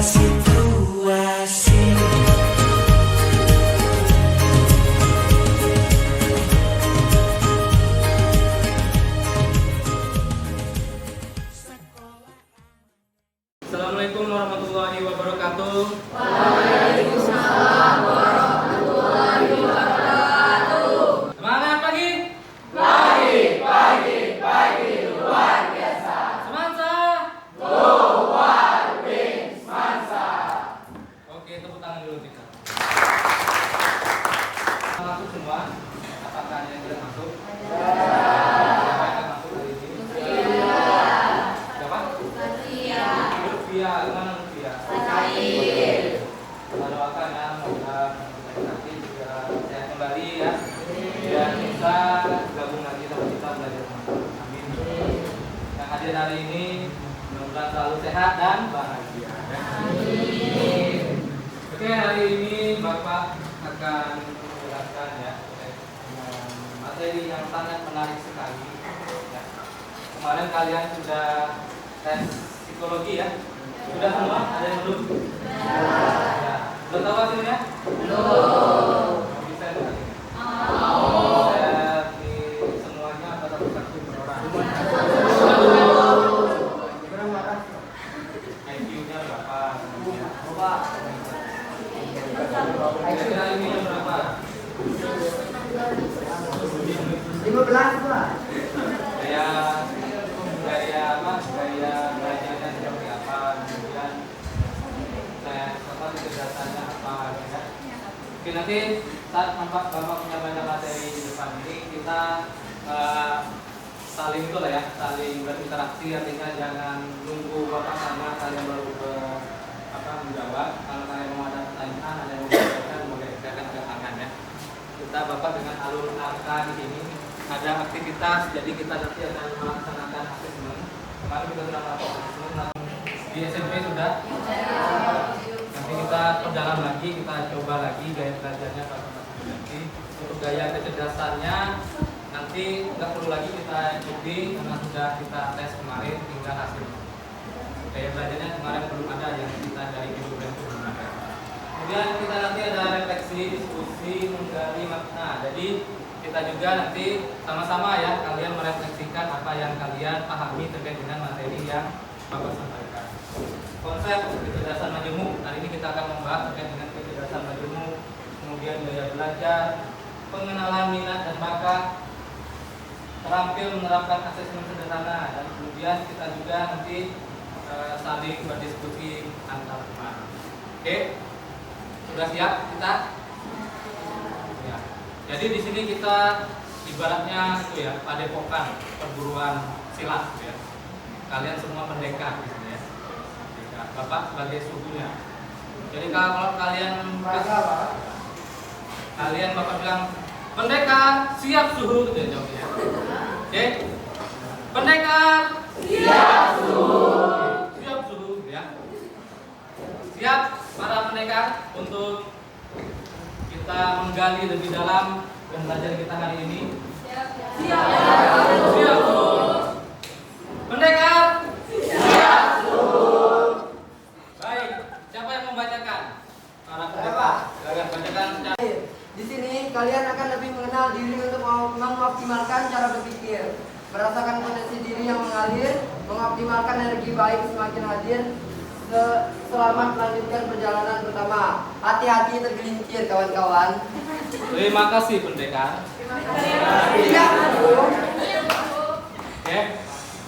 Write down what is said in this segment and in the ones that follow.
situasi. Assalamualaikum warahmatullahi wabarakatuh. Waalaikumsalam warahmatullahi wabarakatuh. Semangat pagi. Pagi luar biasa. Semansa. Luar biasa. Oke, tepuk tangan dulu kita. Masuk semua. Apakah ada yang tidak masuk? Siapa yang masuk hari ini? Siapa? Lutfia. Mana Lutfia? Kita doakan ya, semoga nanti juga sehat kembali ya. Dan bisa gabung lagi sama kita belajar sama. Amin. Yang hadir hari ini mudah-mudahan selalu sehat dan bahagia. Amin. Oke, hari ini Bapak akan menjelaskan ya dengan materi yang sangat menarik sekali. Ya. Kemarin kalian sudah tes psikologi ya? Sudah semua? Ada yang belum? Ya. Belum tahu hasilnya? Belum. Bisa ya? Saya di semuanya atau satu-satu per orang? IQ-nya berapa? Kira-kira ini berapa? 15 Pak. Gaya apa? Gaya belajarnya seperti apa? Kemudian kecerdasannya apa? Ya. Oke, nanti saat Bapak menyampaikan materi di depan ini kita saling itu lah ya, saling berinteraksi, artinya jangan nunggu Bapak tanya kalian baru menjawab. Kalau kalian mau ada pertanyaan, ada yang mau menjawabkan, boleh silakan angkat tangan ya. Kita Bapak dengan alur arka di sini ada aktivitas, jadi kita nanti akan melaksanakan asesmen. Kemarin kita sudah melakukan asesmen di SMP sudah. Nanti kita perdalam lagi, kita coba lagi gaya belajarnya Pak nanti. Untuk gaya kecerdasannya nanti nggak perlu lagi kita ikuti karena sudah kita tes kemarin, tinggal hasilnya. Gaya belajarnya kemarin belum ada, yang kita dari video itu belum ada. Kemudian kita nanti ada refleksi, diskusi, menggali makna. Jadi kita juga nanti sama-sama ya kalian merefleksikan apa yang kalian pahami terkait dengan materi yang Bapak sampaikan. Konsep kecerdasan majemuk, hari ini kita akan membahas terkait dengan kecerdasan majemuk, kemudian gaya belajar, pengenalan minat dan bakat, terampil menerapkan asesmen sederhana, dan kemudian kita juga nanti saling berdiskusi antar teman. Oke, sudah siap kita? Ya. Jadi di sini kita ibaratnya itu ya, padepokan perguruan silat ya. Kalian semua pendekar di sini ya. Bapak sebagai suhunya. Jadi kalau kalian Bapak bilang pendekar siap suhu gitu ya jawabnya. Oke. Pendekar siap suhu. Siap suhu ya. Siap para pendekar untuk kita menggali lebih dalam dan belajar kita hari ini. Siap. Siap suhu. Pendekar siap suhu. Baik, siapa yang membacakan? Para pendekar. Silakan bacakan. Di sini kalian akan lebih mengenal diri untuk mengoptimalkan cara berpikir, merasakan potensi diri yang mengalir, mengoptimalkan energi baik semakin hadir. Selamat melanjutkan perjalanan pertama. Hati-hati tergelincir kawan-kawan. Terima kasih pendekar. Iya, Bu. Oke,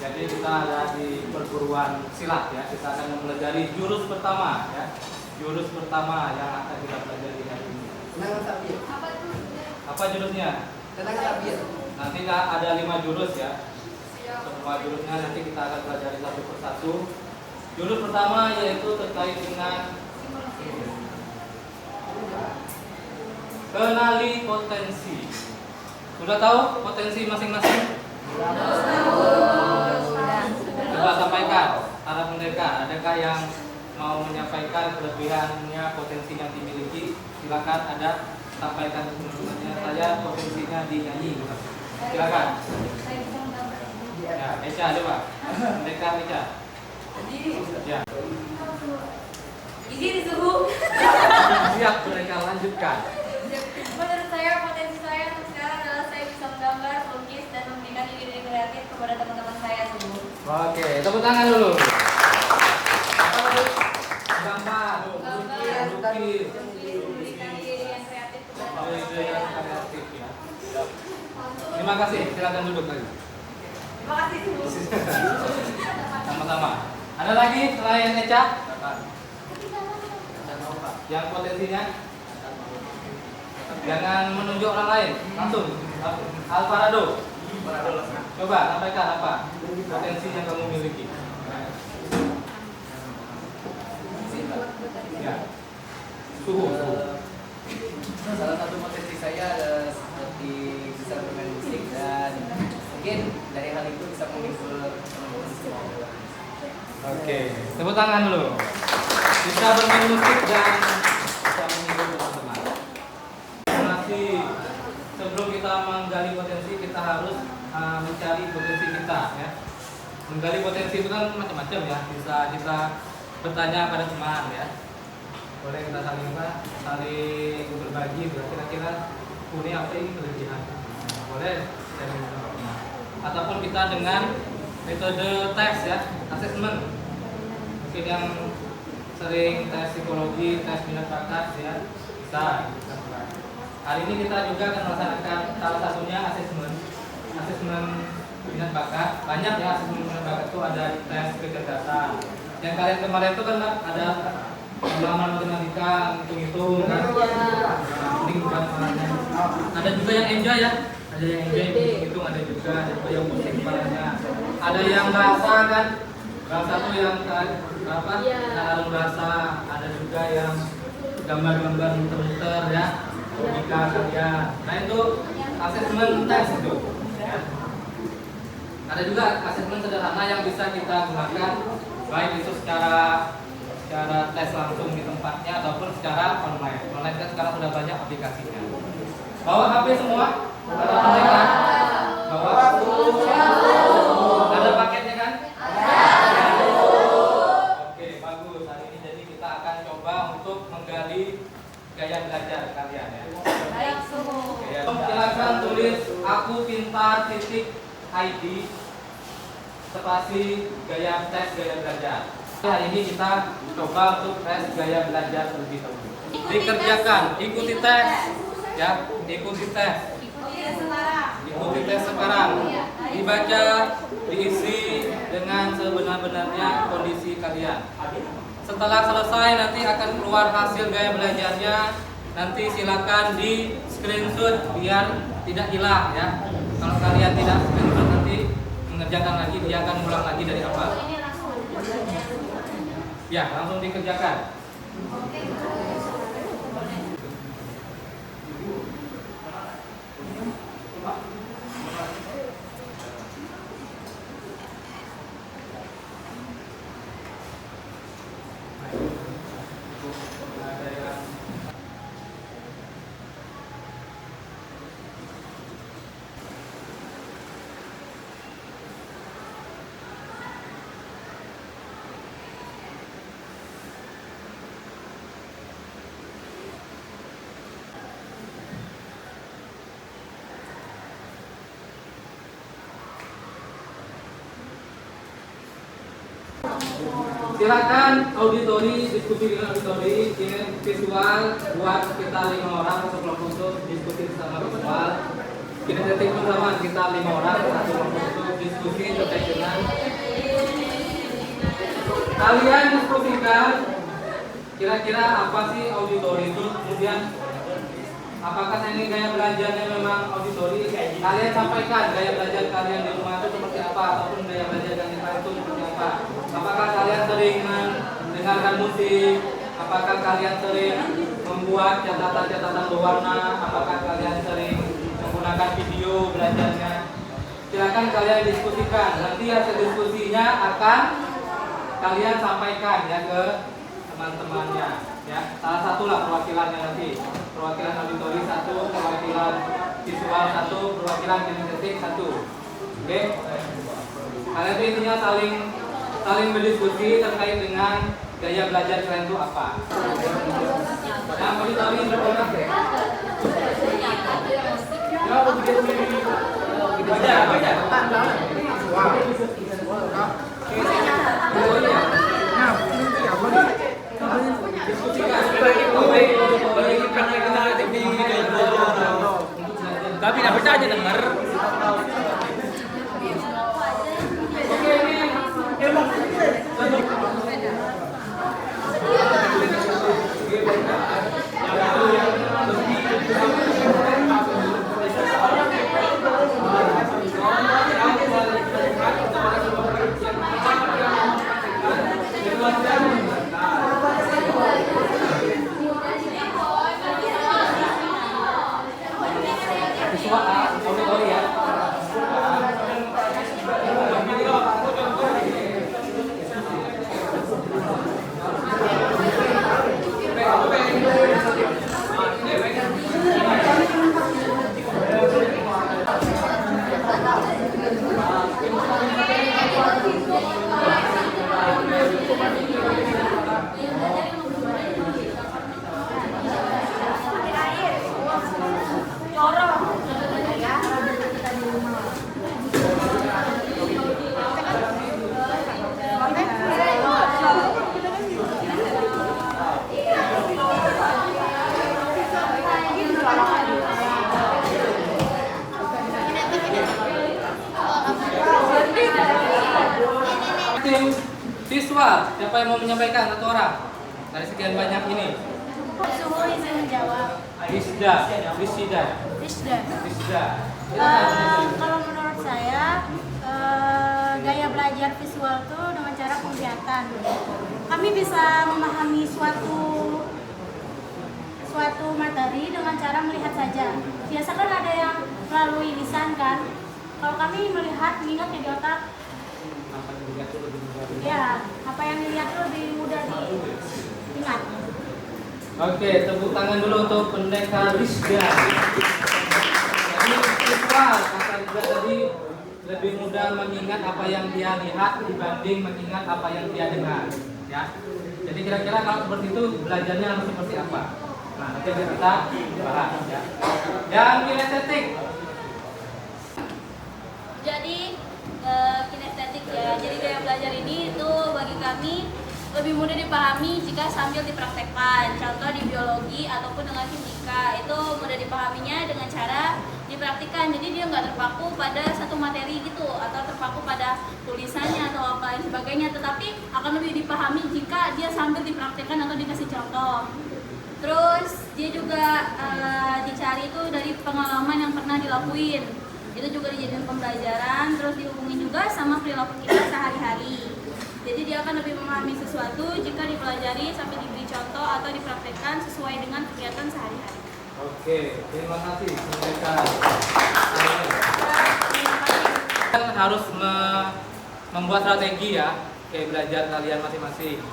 jadi kita ada di perguruan silat ya. Kita akan mempelajari jurus pertama ya. Jurus pertama yang akan kita pelajari hari ini. Tenang sabir. Apa jurusnya? Tenang sabir. Nanti ada 5 jurus ya. Semua jurusnya nanti kita akan pelajari satu persatu. Jurus pertama yaitu terkait dengan kenali potensi. Sudah tahu potensi masing-masing? Coba sampaikan para pendekar. Adakah yang mau menyampaikan kelebihannya, potensi yang dimiliki? Silakan, ada, sampaikan teman-temannya. Saya potensinya di nyanyi. Silakan. Ya, Eca coba. Pendekar Eca. Ya. diri suhu. Siap, mereka lanjutkan. Menurut saya potensi saya untuk sekarang adalah saya bisa menggambar, melukis, dan memberikan ide-ide kreatif kepada teman-teman saya suhu. Oke, tepuk tangan dulu. Apa tadi? Gambar, melukis, Memberikan ide-ide yang kreatif kepada teman-teman ide saya. yang kreatif ya. Terima kasih, silakan duduk lagi. Terima kasih suhu. Sama-sama. Ada lagi selain Eca? Yang potensinya? Jangan menunjuk orang lain, langsung. Alvarado. Coba sampaikan apa potensi yang kamu miliki. Ya. Suhu. Salah satu potensi saya adalah seperti bisa bermain musik dan mungkin dari hal itu bisa menghibur teman-teman semua. Oke, tepuk tangan dulu. Bisa bermain musik dan bisa menghibur teman-teman. Masih sebelum kita menggali potensi, kita harus mencari potensi kita ya. Menggali potensi itu kan macam-macam ya. Bisa kita bertanya pada teman ya. Boleh kita saling berbagi kira-kira punya apa ini kelebihan. Boleh sharing sama teman. Ataupun kita dengan metode tes ya, assessment. Mungkin yang sering tes psikologi, tes minat bakat ya, bisa. Hari ini kita juga akan melaksanakan salah satunya assessment minat bakat. Banyak ya assessment minat bakat itu ada tes kecerdasan. Yang kalian kemarin itu kan ada pengalaman matematika, hitung-hitung kan. Ini bukan soalnya. Ada juga yang enjoy ya. Ada yang enjoy hitung, ada juga yang musik kepalanya. Ada yang bahasa kan. Bahasa tuh yang apa? Alur bahasa. Ada juga yang gambar-gambar muter-muter ya. Logika kalian. Nah itu asesmen tes itu. Ya. Ada juga asesmen sederhana yang bisa kita gunakan baik itu secara tes langsung di tempatnya ataupun secara online. Online kan sekarang sudah banyak aplikasinya. Bawa HP semua? Ada online kan? Bawa? Ada paketnya kan? Oke, bagus. Hari ini jadi kita akan coba untuk menggali gaya belajar kalian ya. Baik suhu. Silakan tulis aku pintar .id spasi gaya tes gaya belajar. Hari ini kita coba untuk tes gaya belajar terlebih dahulu. Dikerjakan, ikuti tes, ya, ikuti tes. Ikuti tes sekarang. Dibaca, diisi dengan sebenar-benarnya kondisi kalian. Setelah selesai nanti akan keluar hasil gaya belajarnya. Nanti silakan di screenshot biar tidak hilang ya. Kalau kalian tidak screenshot nanti mengerjakan lagi, dia akan ulang lagi dari awal. Ya, langsung dikerjakan. Silakan auditori, diskusi dengan auditori, ini visual buat kita 5 orang sekelompok untuk diskusi bersama visual. Kinetik pun sama kita 5 orang satu kelompok untuk diskusi terkait dengan kalian diskusikan kira-kira apa sih auditori itu, kemudian apakah ini gaya belajarnya memang auditori? Kalian sampaikan gaya belajar kalian di rumah itu seperti apa, ataupun gaya belajar yang di itu seperti apa. Apakah kalian sering mendengarkan musik? Apakah kalian sering membuat catatan-catatan berwarna? Apakah kalian sering menggunakan video belajarnya? Silakan kalian diskusikan. Nanti hasil diskusinya akan kalian sampaikan ya ke teman-temannya. Ya, salah satulah perwakilannya nanti. Perwakilan auditori 1, perwakilan visual 1, perwakilan kinetik 1. Oke. Kalian itu intinya saling berdiskusi terkait dengan gaya belajar kalian itu apa? Nah, mau ditawarin berapa orang? Ya, tapi dapat aja dengar. Siswa, siapa yang mau menyampaikan? Satu orang dari sekian banyak ini. Suhu izin menjawab. Risda. Kalau menurut saya gaya belajar visual itu dengan cara penglihatan. Kami bisa memahami suatu materi dengan cara melihat saja. Biasa kan ada yang melalui lisan kan. Kalau kami melihat, mengingat di otak. Ya, apa yang dilihat itu lebih mudah diingat. Oke, tepuk tangan dulu untuk Pendekar Risda. Jadi siswa kata Risda tadi lebih mudah mengingat apa yang dia lihat dibanding mengingat apa yang dia dengar. Ya. Jadi kira-kira kalau seperti itu belajarnya harus seperti apa? Nah, nanti kita bahas ya. Yang kinestetik. Jadi kinestetik ya. Jadi gaya belajar ini itu bagi kami lebih mudah dipahami jika sambil dipraktekkan. Contoh di biologi ataupun dengan fisika itu mudah dipahaminya dengan cara dipraktikkan. Jadi dia nggak terpaku pada satu materi gitu atau terpaku pada tulisannya atau apa lain sebagainya. Tetapi akan lebih dipahami jika dia sambil dipraktekkan atau dikasih contoh. Terus dia juga dicari itu dari pengalaman yang pernah dilakuin. Itu juga dijadikan pembelajaran, terus dihubungin juga sama perilaku kita sehari-hari. Jadi dia akan lebih memahami sesuatu jika dipelajari sampai diberi contoh atau dipraktekkan sesuai dengan kegiatan sehari-hari. Oke, terima kasih. Harus membuat strategi ya, kayak belajar kalian masing-masing.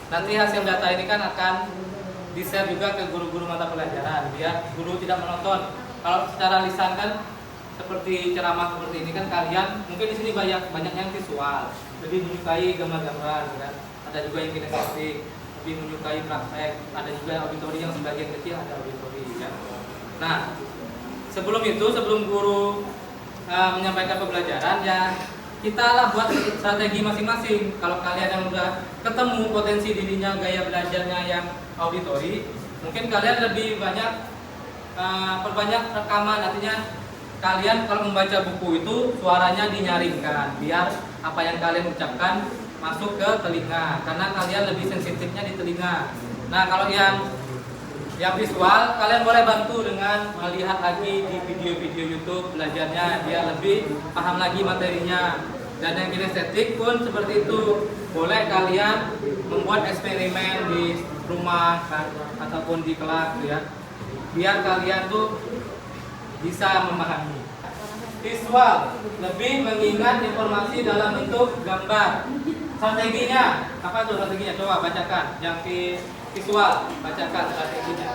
Nanti hasil data ini kan akan di-share juga ke guru-guru mata pelajaran, biar guru tidak menonton. Kalau secara lisan kan seperti ceramah seperti ini kan kalian mungkin di sini banyak yang visual, lebih menyukai gambar-gambar kan. Ada juga yang kinestetik, lebih menyukai praktek, ada juga yang auditori yang sebagian kecil ada auditori ya. Nah, sebelum guru menyampaikan pembelajaran ya kita lah buat strategi masing-masing. Kalau kalian yang udah ketemu potensi dirinya gaya belajarnya yang auditori, mungkin kalian lebih banyak perbanyak rekaman, artinya kalian kalau membaca buku itu suaranya dinyaringkan biar apa yang kalian ucapkan masuk ke telinga karena kalian lebih sensitifnya di telinga. Nah, kalau yang visual kalian boleh bantu dengan melihat lagi di video-video YouTube belajarnya, dia lebih paham lagi materinya. Dan yang kinestetik pun seperti itu, boleh kalian membuat eksperimen di rumah kan, ataupun di kelas ya, biar kalian tuh bisa memahami. Visual lebih mengingat informasi dalam bentuk gambar. Strateginya apa tuh strateginya? Coba bacakan. Yang visual bacakan strateginya.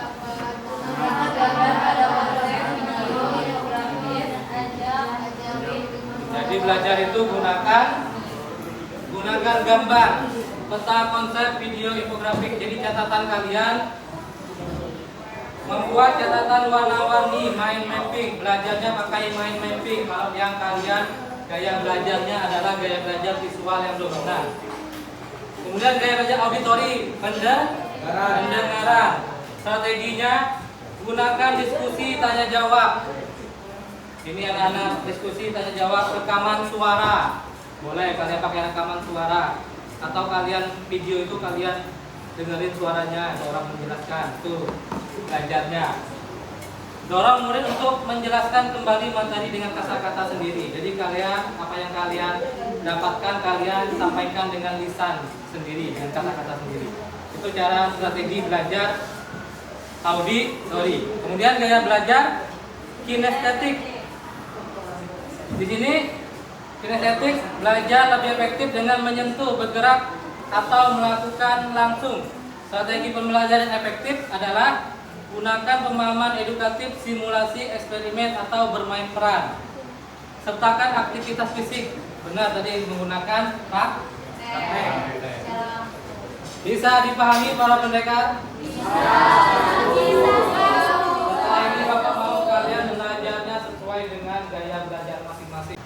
Jadi belajar itu gunakan gambar. peta konsep video infografik. Jadi catatan kalian membuat catatan warna-warni, mind mapping, belajarnya pakai mind mapping. Kalau yang kalian gaya belajarnya adalah gaya belajar visual yang dominan. Kemudian gaya belajar auditori, pendengaran. Strateginya gunakan diskusi tanya jawab. Ini anak-anak diskusi tanya jawab, rekaman suara. Boleh kalian pakai rekaman suara, atau kalian video itu kalian dengerin suaranya, ada orang menjelaskan. Tuh belajarnya. Dorong murid untuk menjelaskan kembali materi dengan kata-kata sendiri. Jadi kalian, apa yang kalian dapatkan kalian sampaikan dengan lisan sendiri, dengan kata-kata sendiri. Itu cara strategi belajar auditori. Kemudian gaya belajar kinestetik. Di sini kinestetik belajar lebih efektif dengan menyentuh, bergerak, atau melakukan langsung. Strategi pembelajaran efektif adalah gunakan pemahaman edukatif, simulasi, eksperimen, atau bermain peran. Sertakan aktivitas fisik. Benar tadi menggunakan praktek. Bisa dipahami para pendekar? Setelah ini Bapak mau kalian belajarnya sesuai dengan gaya belajar masing-masing.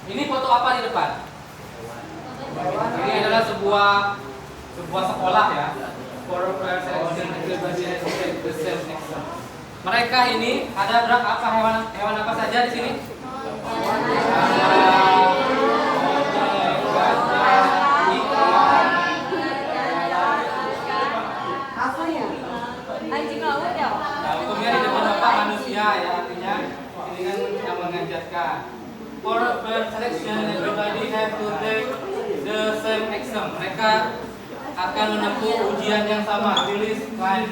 Ini foto apa di depan? Ini adalah sebuah sekolah ya. Mereka ini ada berapa hewan apa saja di sini? Anjing laut ya? Nah, hukumnya di depan Bapak manusia ya, artinya ini kan yang mengajarkan. For bird selection, everybody have to take the same exam. Mereka akan menempuh ujian yang sama, rilis climb.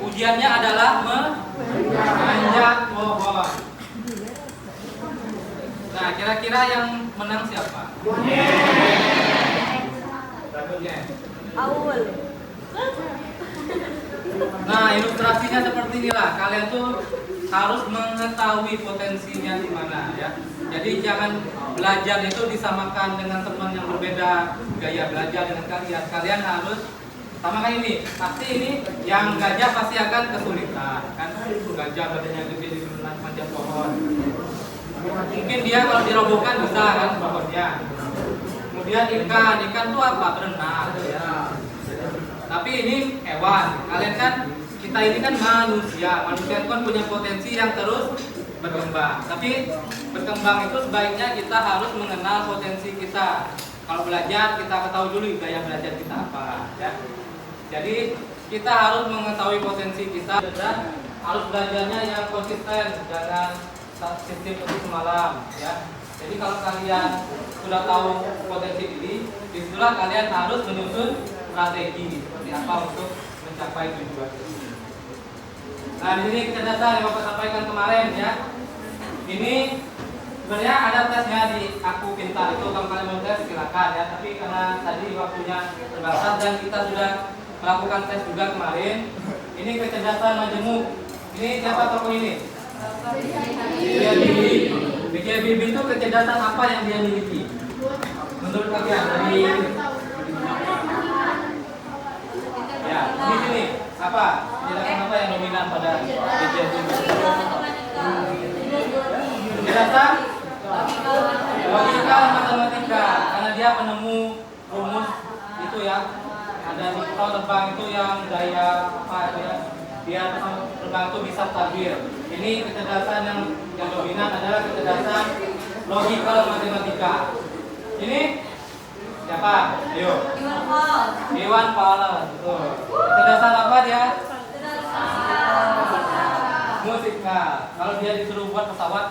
Ujiannya adalah menanjak pohon. Nah, kira-kira yang menang siapa? Berikutnya. Aul. Nah, ilustrasinya seperti inilah. Kalian tuh harus mengetahui potensinya di mana ya. Jadi jangan belajar itu disamakan dengan teman yang berbeda gaya belajar dengan kalian. Kalian harus sama kayak ini. Pasti ini yang gajah pasti akan kesulitan kan. Gajah badannya gede di manjat pohon. Mungkin dia kalau dirobohkan bisa kan pohonnya. Kemudian ikan tuh apa? Berenang ya. Tapi ini hewan. Kalian kan, kita ini kan manusia kan punya potensi yang terus berkembang. Tapi berkembang itu sebaiknya kita harus mengenal potensi kita. Kalau belajar kita ketahui dulu gaya belajar kita apa ya. Jadi kita harus mengetahui potensi kita dan harus belajarnya yang konsisten, jangan sistem seperti semalam ya. Jadi kalau kalian sudah tahu potensi diri, disitulah kalian harus menyusun strategi seperti apa untuk mencapai tujuan. Nah, di sini kecerdasan yang Bapak sampaikan kemarin ya. Ini sebenarnya ada tesnya di Aku Pintar, itu kalau kalian mau tes silakan ya. Tapi karena tadi waktunya terbatas dan kita sudah melakukan tes juga kemarin. Ini kecerdasan majemuk. Ini siapa tokoh ini? B.J. Habibie itu kecerdasan apa yang dia miliki? Menurut kalian dari ya, di sini apa? Kecerdasan apa yang dominan pada B.J. Habibie? Kecerdasan logika matematika, karena dia penemu rumus itu ya. Ada pesawat terbang itu yang daya apa itu ya? Biar terbang itu bisa stabil. Ini kecerdasan yang dominan adalah kecerdasan logika matematika. Ini siapa? Ayo. Iwan Fals. Kecerdasan apa dia? Musikal. Kalau dia disuruh buat pesawat,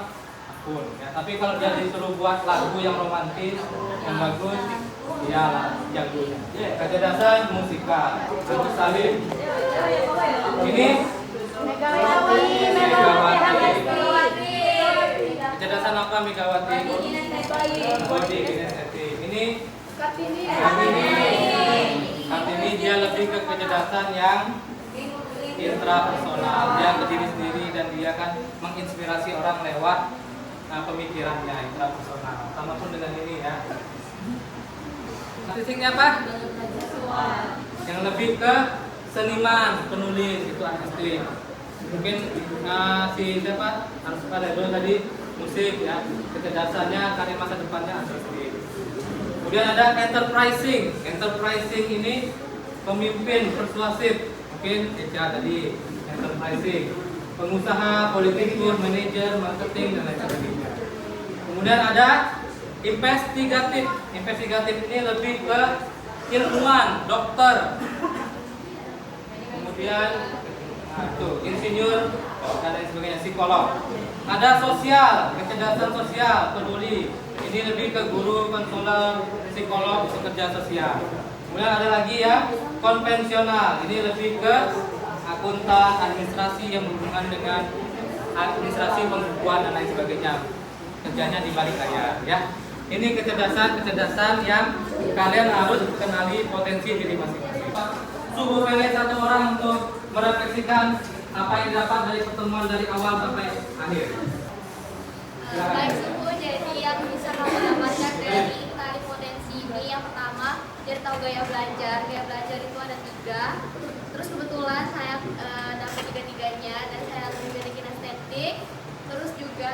pun. Ya, tapi kalau dia disuruh buat lagu yang romantis, yang bagus, dia jagonya. Kecerdasan musikal. Agus Salim. Ini Megawati. Kecerdasan apa Megawati? Body kinestetik. Ini Kartini dia lebih ke kecerdasan yang intrapersonal. Dia ke diri sendiri dan dia kan menginspirasi orang lewat pemikirannya intrapersonal. Sama pun dengan ini ya. Artistiknya apa? Yang lebih ke seniman, penulis, itu artistik. Mungkin si siapa? Harus pada dulu tadi musik ya, kecerdasannya, karya masa depannya artistik. Kemudian ada enterprising. Enterprising ini pemimpin, persuasif. Mungkin Eca tadi enterprising. Pengusaha, politikus, manajer, marketing dan lain sebagainya. Kemudian ada investigatif. Investigatif ini lebih ke ilmuwan, dokter. Kemudian insinyur dan lain sebagainya, psikolog. Ada sosial, kecerdasan sosial, peduli. Ini lebih ke guru, konselor, psikolog, pekerja sosial. Kemudian ada lagi ya konvensional. Ini lebih ke akuntan, administrasi yang berhubungan dengan administrasi pembukuan dan lain sebagainya. Kerjanya di balik layar ya. Ini kecerdasan yang kalian harus kenali potensi diri masing-masing. Suhu pilih satu orang untuk merefleksikan apa yang didapat dari pertemuan dari awal sampai akhir. Baik Suhu, jadi yang bisa kamu dapatkan dari kenali potensi ini yang pertama dari tahu gaya belajar. Gaya belajar itu ada 3. Terus kebetulan saya dapat 3-tiganya dan saya juga di kinestetik. Terus juga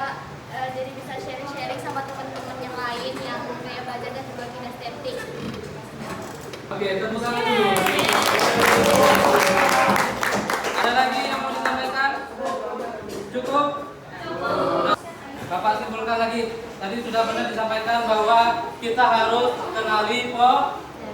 jadi bisa sharing-sharing sama teman-teman yang lain yang gaya belajar dan juga kinestetik. Oke, tepuk tangan dulu. Ada lagi yang mau disampaikan? Cukup? Bapak simpulkan lagi. Tadi sudah benar disampaikan bahwa kita harus kenali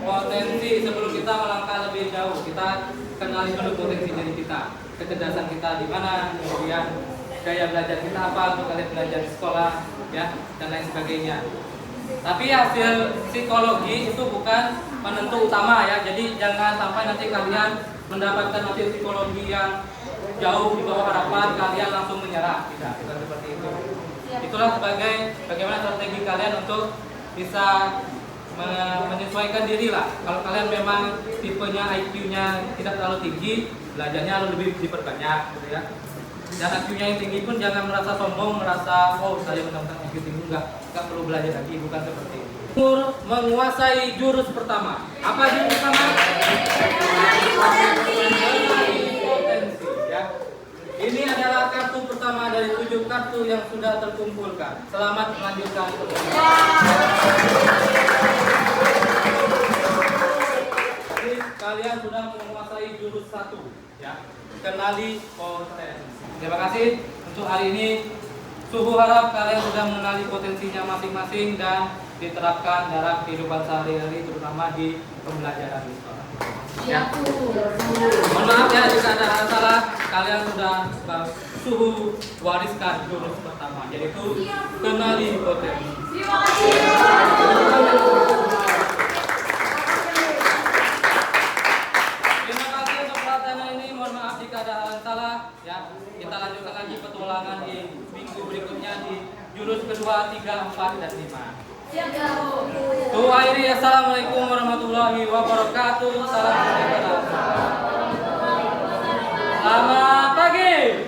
potensi sebelum kita melangkah lebih jauh. Kita kenali dulu potensi diri kita, kecerdasan kita di mana, kemudian gaya belajar kita apa untuk kalian belajar di sekolah, ya, dan lain sebagainya. Tapi hasil psikologi itu bukan penentu utama ya. Jadi jangan sampai nanti kalian mendapatkan hasil psikologi yang jauh di bawah harapan kalian langsung menyerah. Tidak, bukan seperti itu. Itulah bagaimana strategi kalian untuk bisa menyesuaikan diri lah. Kalau kalian memang tipenya IQ-nya tidak terlalu tinggi, belajarnya harus lebih diperbanyak, gitu ya. Dan IQ-nya yang tinggi pun jangan merasa sombong, merasa oh saya benar-benar IQ tinggi, enggak perlu belajar lagi, bukan seperti itu. Menguasai jurus pertama. Apa jurus pertama? Potensi. Ya. Ini adalah kartu pertama dari 7 kartu yang sudah terkumpulkan. Selamat melanjutkan perjalanan. Jadi kalian sudah menguasai jurus 1, ya. Kenali potensi. Terima kasih untuk hari ini. Suhu harap kalian sudah mengenali potensinya masing-masing dan diterapkan dalam kehidupan sehari-hari, terutama di pembelajaran di sekolah. Ya. Mohon maaf ya jika ada hal salah. Kalian sudah Suhu wariskan jurus pertama, yaitu kenali potensi. Terima kasih untuk perhatiannya ini. Mohon maaf jika ada hal salah. Ya, kita lanjutkan lagi petualangan di minggu berikutnya di jurus kedua, 3, 4, dan 5. Tuh akhiri, assalamualaikum warahmatullahi wabarakatuh. Salam sejahtera. Selamat pagi.